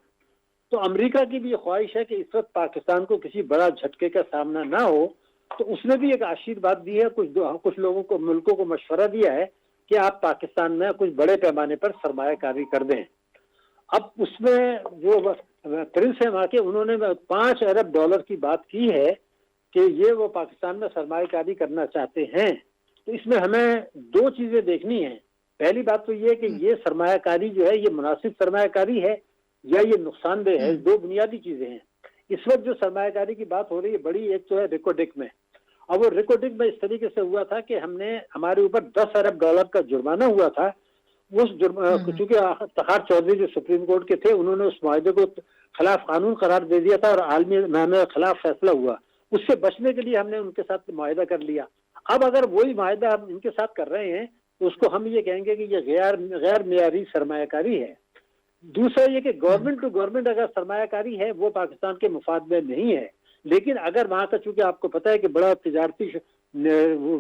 तो अमेरिका की भी ख्वाहिश है कि इस वक्त पाकिस्तान को किसी बड़ा झटके का सामना ना हो, तो उसने भी एक आशीर्वाद दी है, कुछ लोगों को, मुल्कों को मशवरा दिया है कि आप पाकिस्तान में कुछ बड़े पैमाने पर सरमायाकारी कर दें। अब उसमें जो प्रिंस है वहाँ के, उन्होंने $5 अरब की बात की है कि ये वो पाकिस्तान में सरमायाकारी करना चाहते हैं। तो इसमें हमें दो चीजें देखनी है। पहली बात तो ये कि ये सरमायाकारी जो है ये मुनासिब सरमायाकारी है या ये नुकसानदेह है, दो बुनियादी चीजें हैं। इस वक्त जो सरमायाकारी की बात हो रही है बड़ी, एक तो है रिकोडिक में। अब वो रिकोडिक में इस तरीके से हुआ था कि हमारे ऊपर 10 अरब डॉलर का जुर्माना हुआ था। उस चूंकि तखार चौधरी जो सुप्रीम कोर्ट के थे, उन्होंने उस मुआहदे को खिलाफ कानून करार दे दिया था और आलमी महकमे के खिलाफ फैसला हुआ। उससे बचने के लिए हमने उनके साथ मुआहदा कर लिया। अब अगर वही मुआहदा हम इनके साथ कर रहे हैं तो उसको हम ये कहेंगे कि ये गैर मेयारी सरमायाकारी है। दूसरा ये कि गवर्नमेंट टू गवर्नमेंट अगर सरमायाकारी है वो पाकिस्तान के मुफाद में नहीं है, लेकिन अगर वहां का, चूंकि आपको पता है कि बड़ा तिजारती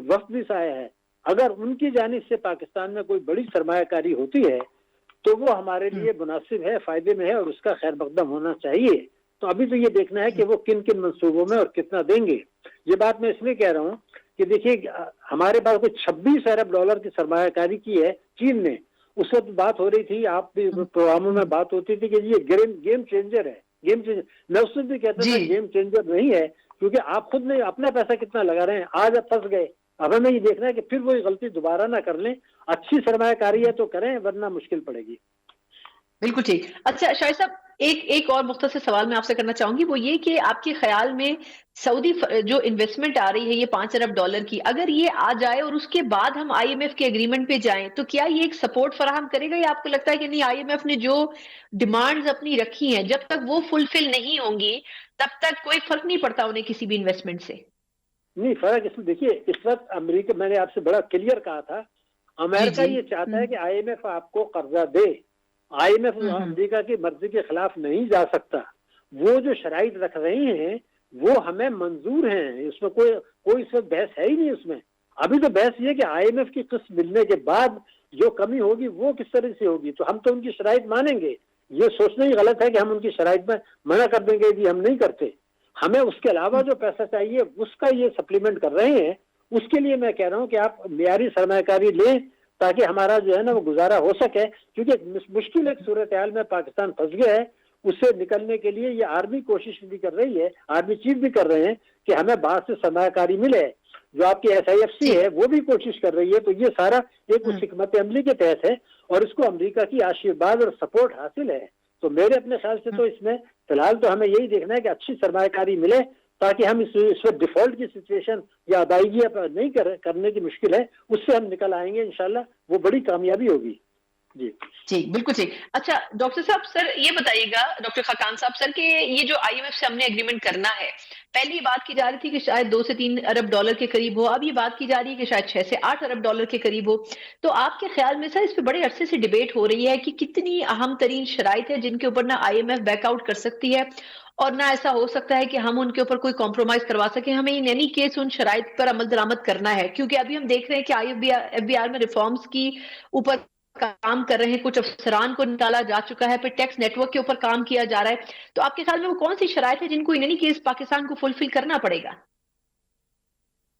वक्त भी आया है, अगर उनकी जानिब से पाकिस्तान में कोई बड़ी सरमायाकारी होती है तो वो हमारे लिए मुनासिब है, फायदे में है और उसका खैर मकदम होना चाहिए। तो अभी तो ये देखना है कि वो किन किन मंसूबों में और कितना देंगे। ये बात मैं इसलिए कह रहा हूँ कि देखिए हमारे पास कोई 26 अरब डॉलर की सरमायाकारी की है चीन ने। उस वक्त बात हो रही थी, आप भी प्रोग्रामों में बात होती थी कि ये गेम चेंजर है, गेम चेंजर। मैं उस वक्त भी कहता था गेम चेंजर नहीं है, क्योंकि आप खुद ने अपना पैसा कितना लगा रहे हैं। आज आप फंस गए, अब हमें ये देखना है कि फिर वही गलती दोबारा ना कर लें। अच्छी सरमायाकारी है तो करें, वरना मुश्किल पड़ेगी। बिल्कुल ठीक। अच्छा शाहिद साहब, एक और मुख्तसर सवाल मैं आपसे करना चाहूंगी, वो ये कि आपके ख्याल में सऊदी जो इन्वेस्टमेंट आ रही है ये 5 अरब डॉलर की, अगर ये आ जाए और उसके बाद हम IMF के एग्रीमेंट पे जाएं तो क्या ये एक सपोर्ट फराहम करेगा, या आपको लगता है कि नहीं, IMF ने जो डिमांड्स अपनी रखी हैं जब तक वो फुलफिल नहीं होंगी तब तक कोई फर्क नहीं पड़ता उन्हें किसी भी इन्वेस्टमेंट से? नहीं फर्क इसमें देखिए, इस वक्त अमेरिका, मैंने आपसे बड़ा क्लियर कहा था, अमेरिका ये चाहता है कि IMF आपको कर्जा दे। IMF अमेरिका की मर्जी के खिलाफ नहीं जा सकता। वो जो शराइत रख रहे हैं वो हमें मंजूर हैं, इसमें कोई इस वक्त बहस है ही नहीं उसमें। अभी तो बहस ये कि IMF की किस्त मिलने के बाद जो कमी होगी वो किस तरह से होगी, तो हम तो उनकी शराइत मानेंगे। ये सोचना ही गलत है कि हम उनकी शराइत में मना कर देंगे कि हम नहीं करते। हमें उसके अलावा जो पैसा चाहिए उसका ये सप्लीमेंट कर रहे हैं। उसके लिए मैं कह रहा हूँ कि आप मियारी सरमायाकारी लें ताकि हमारा जो है ना वो गुजारा हो सके, क्योंकि मुश्किल एक सूरत हाल में पाकिस्तान फंस गया है। उससे निकलने के लिए ये आर्मी कोशिश भी कर रही है, आर्मी चीफ भी कर रहे हैं कि हमें बाहर से सरमायाकारी मिले। जो आपकी SIFC है वो भी कोशिश कर रही है। तो ये सारा एक उस हिकमत अमली के तहत है और इसको अमेरिका की आशीर्वाद और सपोर्ट हासिल है। तो मेरे अपने ख्याल से तो इसमें फिलहाल तो हमें यही देखना है कि अच्छी सरमायाकारी मिले ताकि हम इस वक्त डिफॉल्ट की सिचुएशन या अदायगी नहीं करने की मुश्किल है, उससे हम निकल आएंगे इंशाल्लाह। वो बड़ी कामयाबी होगी। जी ठीक, बिल्कुल ठीक। अच्छा डॉक्टर साहब, सर ये बताइएगा, डॉक्टर खाकान साहब सर, कि ये जो IMF से हमने एग्रीमेंट करना है, पहली बात की जा रही थी कि शायद 2 से 3 अरब डॉलर के करीब हो, अब ये बात की जा रही है कि शायद 6 से 8 अरब डॉलर के करीब हो। तो आपके ख्याल में सर इस पे बड़े अरसे से डिबेट हो रही है कि कितनी अहम तरीन शराइत है जिनके ऊपर ना IMF बैकआउट कर सकती है और ना ऐसा हो सकता है कि हम उनके ऊपर कोई कॉम्प्रोमाइज करवा सकें। हमें इन एनी केस उन शराइत पर अमल दरामद करना है, क्योंकि अभी हम देख रहे हैं कि FBR में रिफॉर्म्स की ऊपर काम कर रहे हैं, कुछ अफसरान को निकाला जा चुका है, फिर टैक्स नेटवर्क के ऊपर काम किया जा रहा है। तो आपके ख्याल में वो कौन सी शराइत है जिनको इन एनी केस पाकिस्तान को फुलफिल करना पड़ेगा?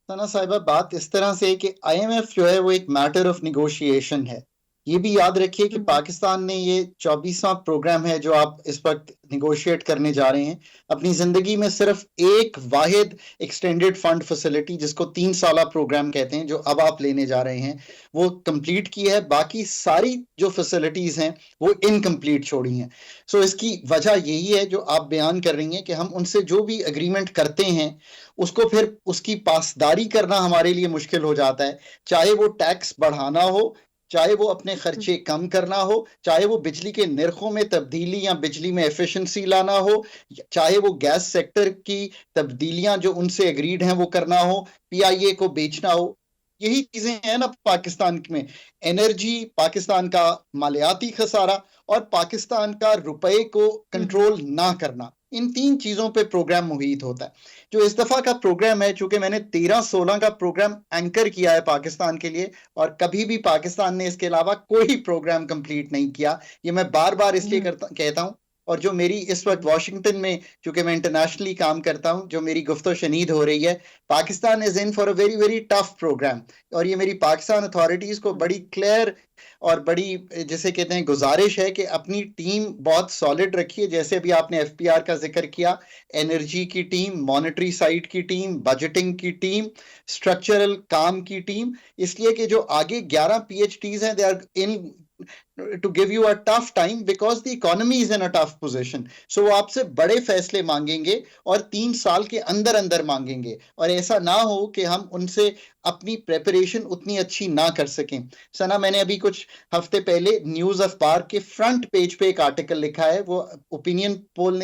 सना साहिबा, बात इस तरह से कि IMF जो है वो एक मैटर ऑफ निगोशिएशन है। ये भी याद रखिए कि पाकिस्तान ने ये 24वां प्रोग्राम है जो आप इस वक्त निगोशिएट करने जा रहे हैं। अपनी जिंदगी में सिर्फ एक वाहिद एक्सटेंडेड फंड फैसिलिटी, जिसको 3 साला प्रोग्राम कहते हैं, जो अब आप लेने जा रहे हैं, वो कंप्लीट की है। बाकी सारी जो फैसिलिटीज हैं वो इनकम्प्लीट छोड़ी हैं। सो इसकी वजह यही है जो आप बयान कर रही हैं कि हम उनसे जो भी एग्रीमेंट करते हैं उसको फिर उसकी पासदारी करना हमारे लिए मुश्किल हो जाता है। चाहे वो टैक्स बढ़ाना हो, चाहे वो अपने खर्चे कम करना हो, चाहे वो बिजली के निर्खों में तब्दीली या बिजली में एफिशिएंसी लाना हो, चाहे वो गैस सेक्टर की तब्दीलियां जो उनसे एग्रीड हैं वो करना हो, PIA को बेचना हो। यही चीजें हैं ना पाकिस्तान में। एनर्जी, पाकिस्तान का मालियाती खसारा और पाकिस्तान का रुपए को कंट्रोल ना करना, इन 3 चीजों पे प्रोग्राम मुहित होता है। जो इस दफा का प्रोग्राम है, चूंकि मैंने 13-16 का प्रोग्राम एंकर किया है पाकिस्तान के लिए, और कभी भी पाकिस्तान ने इसके अलावा कोई प्रोग्राम कंप्लीट नहीं किया। ये मैं बार बार इसलिए कहता हूं। और जो मेरी इस वक्त वाशिंगटन में, चूंकि मैं इंटरनेशनली काम करता हूं, जो मेरी गुफ्तो शनीद हो रही है, Pakistan is in for a very very tough programme. और ये मेरी पाकिस्तान अथॉरिटीज को बड़ी क्लियर और बड़ी, जैसे कहते हैं, गुजारिश है कि अपनी टीम बहुत सॉलिड रखिए। जैसे अभी आपने FPR का जिक्र किया, एनर्जी की टीम, मॉनेटरी साइड की टीम, बजटिंग की टीम, स्ट्रक्चरल काम की टीम, इसलिए कि जो आगे 11 PhDs हैं, they are in to give you a tough time because the economy is in a tough position. So वो आपसे बड़े फैसले मांगेंगे और 3 साल के अंदर अंदर मांगेंगे, और ऐसा ना हो कि हम उनसे अपनी प्रेपरेशन उतनी अच्छी ना कर सकें। सना, मैंने अभी कुछ हफ्ते पहले न्यूज अखबार के फ्रंट पेज पे एक आर्टिकल लिखा है, वो ओपिनियन पोल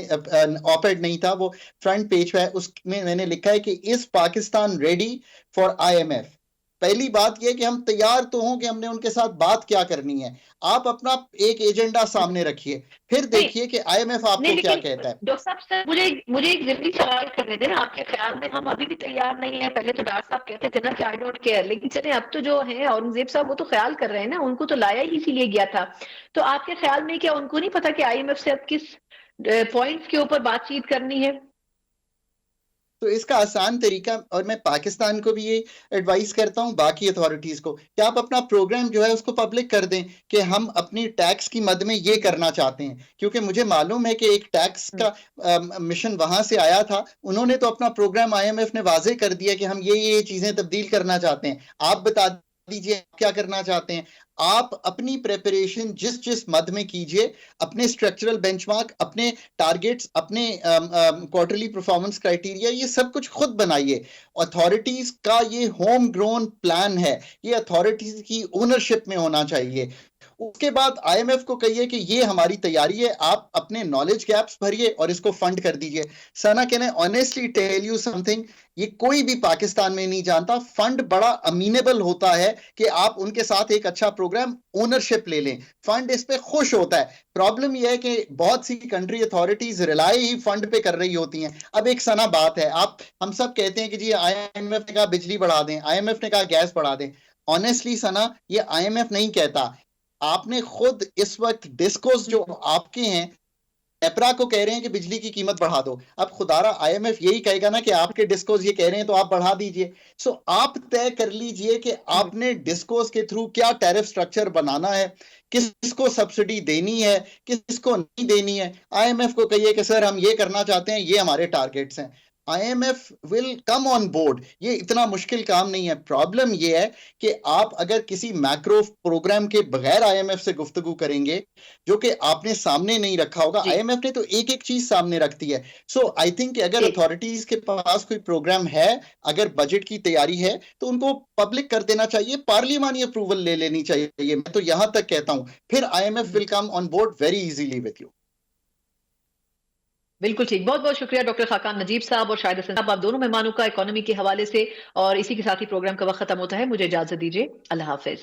ऑपेड नहीं था, वो फ्रंट पेज पे है, उसमें मैंने लिखा है कि is Pakistan ready for IMF। पहली बात यह कि हम तैयार तो हों कि हमने उनके साथ बात क्या करनी है। आप अपना एक एजेंडा सामने रखिए, फिर देखिए कि IMF आपको क्या कहता है। डॉक्टर साहब सर, मुझे एक जरूरी सवाल करने देना। आपके ख्याल में हम अभी भी तैयार नहीं है? पहले तो डॉक्टर साहब कहते थे ना कि आई डोंट केयर, लेकिन चले अब तो जो है औरंगजेब साहब वो तो ख्याल कर रहे हैं ना, उनको तो लाया ही इसीलिए गया था। तो आपके ख्याल में क्या उनको नहीं पता कि IMF से अब किस पॉइंट्स के ऊपर बातचीत करनी है? तो इसका आसान तरीका, और मैं पाकिस्तान को भी ये एडवाइस करता हूँ, बाकी अथॉरिटीज को, कि आप अपना प्रोग्राम जो है उसको पब्लिक कर दें कि हम अपनी टैक्स की मद में ये करना चाहते हैं। क्योंकि मुझे मालूम है कि एक टैक्स का मिशन वहां से आया था, उन्होंने तो अपना प्रोग्राम IMF ने वाजे कर दिया कि हम ये चीजें तब्दील करना चाहते हैं। आप बता दीजिए क्या करना चाहते हैं। आप अपनी प्रेपरेशन जिस मद में कीजिए, अपने स्ट्रक्चरल बेंचमार्क, अपने टारगेट्स, अपने क्वार्टरली परफॉर्मेंस क्राइटेरिया, ये सब कुछ खुद बनाइए। अथॉरिटीज का ये होम ग्रोन प्लान है, ये अथॉरिटीज की ओनरशिप में होना चाहिए। उसके बाद IMF को कहिए कि ये हमारी तैयारी है, आप अपने नॉलेज गैप्स भरिए और इसको फंड कर दीजिए। Sana, can I honestly tell you something, ये कोई भी पाकिस्तान में नहीं जानता, फंड बड़ा अमीनेबल होता है कि आप उनके साथ एक अच्छा प्रोग्राम ओनरशिप ले लें, फंड इस पे खुश होता है। प्रॉब्लम यह है कि बहुत सी कंट्री अथॉरिटीज रिलाई ही फंड पे कर रही होती हैं। अब एक सना बात है, हम सब कहते हैं कि जी IMF ने कहा बिजली बढ़ा दें, IMF ने कहा गैस बढ़ा दें। ऑनेस्टली सना, ये IMF नहीं कहता, आपने खुद इस वक्त डिस्कोस जो आपके हैं, नेपरा को कह रहे हैं कि बिजली की कीमत बढ़ा दो। अब खुदारा IMF यही कहेगा ना कि आपके डिस्कोस ये कह रहे हैं तो आप बढ़ा दीजिए। सो आप तय कर लीजिए कि आपने डिस्कोस के थ्रू क्या टैरिफ स्ट्रक्चर बनाना है, किसको सब्सिडी देनी है, किसको नहीं देनी है। IMF को कहिए कि सर हम ये करना चाहते हैं, ये हमारे टारगेट्स हैं। IMF will come on board। ये इतना मुश्किल काम नहीं है। प्रॉब्लम ये है कि आप अगर किसी मैक्रो प्रोग्राम के बगैर IMF से गुफ्तगू करेंगे, जो कि आपने सामने नहीं रखा होगा। IMF ने तो एक एक चीज सामने रखती है। सो आई थिंक कि अगर अथॉरिटीज के पास कोई प्रोग्राम है, अगर बजट की तैयारी है, तो उनको पब्लिक कर देना चाहिए, पार्लियामानी अप्रूवल ले लेनी चाहिए। मैं तो यहां तक कहता हूं, फिर IMF will come on board very easily with you। बिल्कुल ठीक, बहुत बहुत शुक्रिया डॉक्टर खाकान नजीब साहब और शाहिद हसन साहब, आप दोनों मेहमानों का इकोनॉमी के हवाले से। और इसी के साथ ही प्रोग्राम का वक्त खत्म होता है, मुझे इजाजत दीजिए, अल्लाह हाफिज।